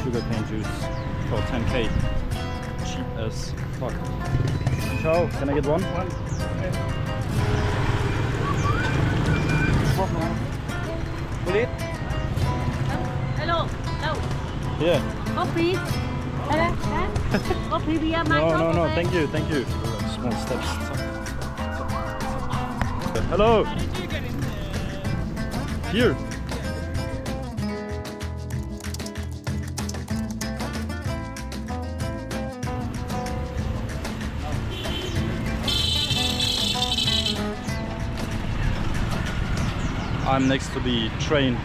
sugarcane juice for 10k. Cheap as fuck. Ciao, can I get one? Please? Hello, đâu? Yeah. Coffee? Coffee beer, my No, thank you. Small steps. Hello. Here. I'm next to the train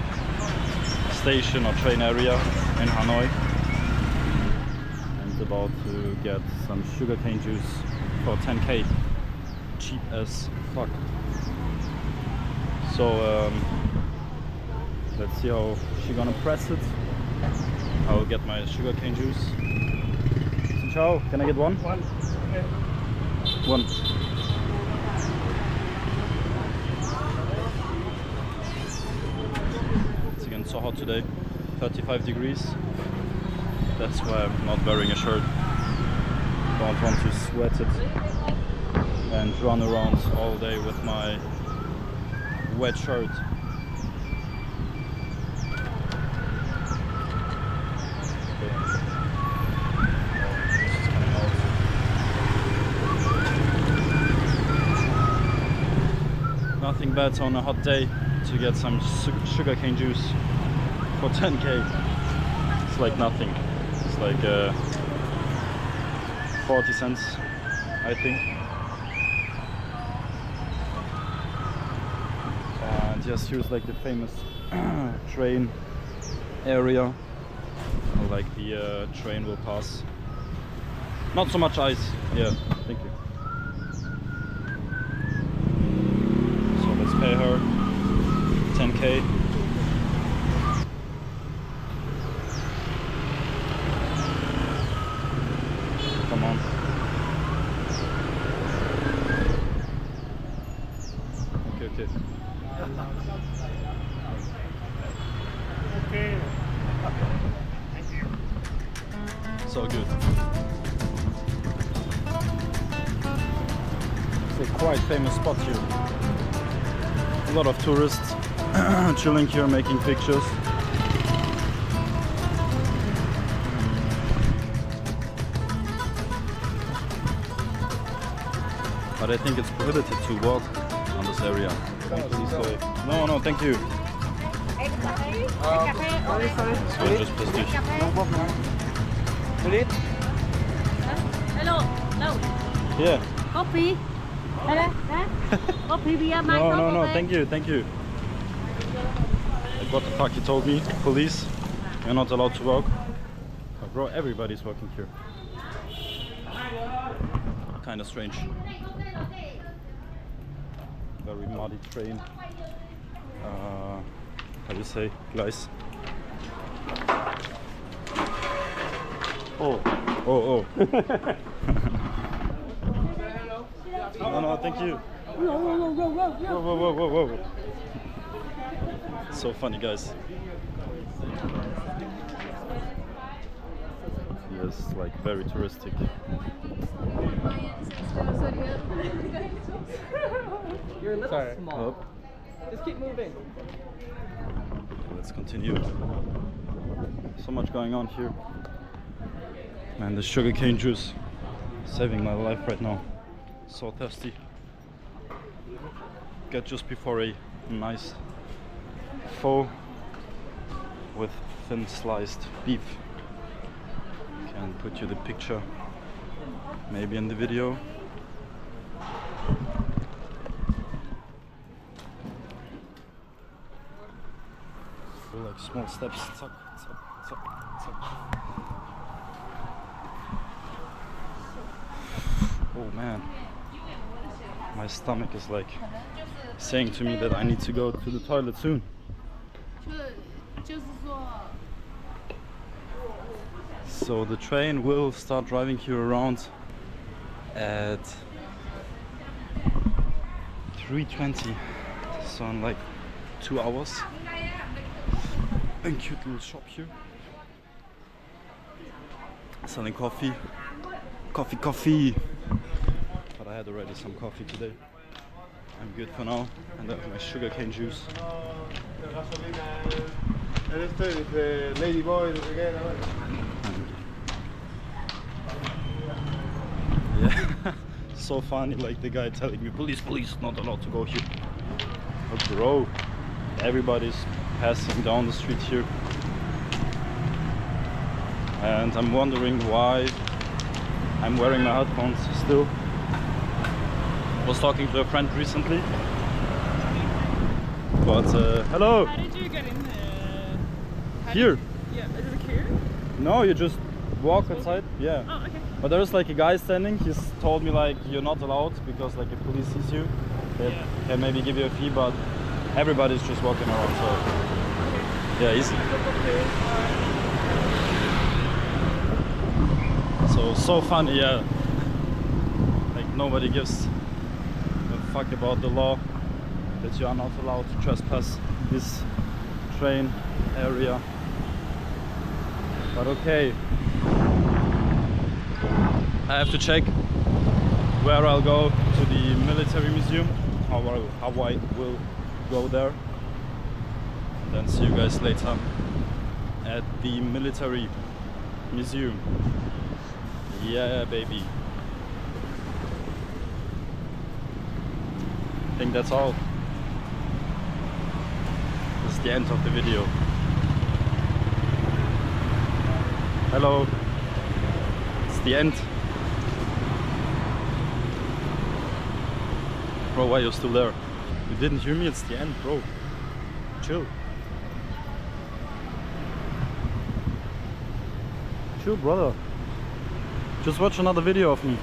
station or train area in Hanoi. I'm about to get some sugarcane juice for 10k. Cheap as fuck. So let's see how she gonna press it. I'll get my sugarcane juice. Ciao, can I get one? One. It's again so hot today, 35 degrees. That's why I'm not wearing a shirt. Don't want to sweat it and run around all day with my wet shirt. Nothing bad on a hot day to get some sugarcane juice for 10k. It's like nothing. It's like 40 cents, I think. And just here's like the famous train area. Like the train will pass. Not so much ice. Yeah, thank you. So let's pay her 10k. Come on. Okay. Okay. Thank you. So good. It's a quite famous spot here. A lot of tourists chilling here, making pictures. But I think it's prohibited to walk on this area. No, thank you. Sorry. So just prestige. No problem. Please? Hello, đâu? Yeah. Coffee? Coffee beer, my No, thank you. Like, what the fuck, he told me, police, you're not allowed to walk. But bro, everybody's walking here. Kinda strange. Very muddy train. How do you say, guys? Oh. No, thank you. Whoa. So funny, guys. Yes, like very touristic. You're a little small. Up. Just keep moving. Let's continue. So much going on here. Man, the sugarcane juice saving my life right now. So thirsty. Get just before a nice pho with thin sliced beef. Can put you the picture maybe in the video. So like small steps. Tuck. Oh man, my stomach is like saying to me that I need to go to the toilet soon. So the train will start driving you around at 3:20, so in like 2 hours. And cute little shop here. selling coffee. Coffee. But I had already some coffee today. I'm good for now. And I have my sugarcane juice. Yeah, so funny, like the guy telling me, police, not allowed to go here. But bro, everybody's passing down the street here. And I'm wondering why I'm wearing my headphones still. I was talking to a friend recently. But hello! How did you get in Here. Yeah, is it a queue? No, you just walk outside. Yeah. Oh, okay. But there's like a guy standing. He's told me like you're not allowed because like if police sees you, they can maybe give you a fee. But everybody's just walking around. So yeah, easy. So funny, yeah. Like nobody gives a fuck about the law that you are not allowed to trespass this train area. But okay. I have to check where I'll go to the military museum, how I will go there, and then see you guys later at the military museum. Yeah, baby. I think that's all. This is the end of the video. Hello. It's the end. Bro, why are you still there? You didn't hear me? It's the end, bro. Chill. Chill, brother. Just watch another video of me.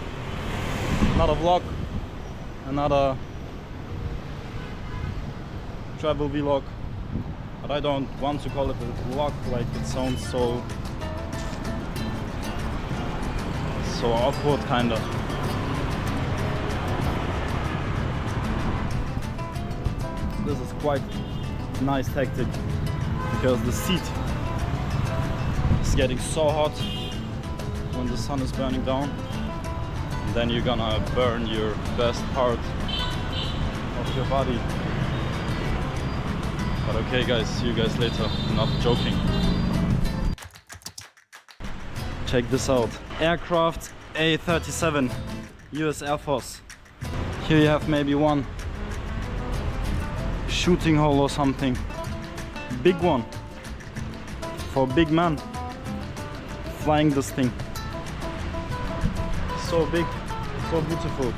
Another vlog. Another travel vlog. But I don't want to call it a vlog, like it sounds so awkward, kinda. This is quite nice tactic because the seat is getting so hot when the sun is burning down, and then you're gonna burn your best part of your body. But okay guys, see you guys later. I'm not joking. Check this out. Aircraft A-37, US Air Force. Here you have maybe one shooting hole or something. Big one. For a big man flying this thing. So big, so beautiful.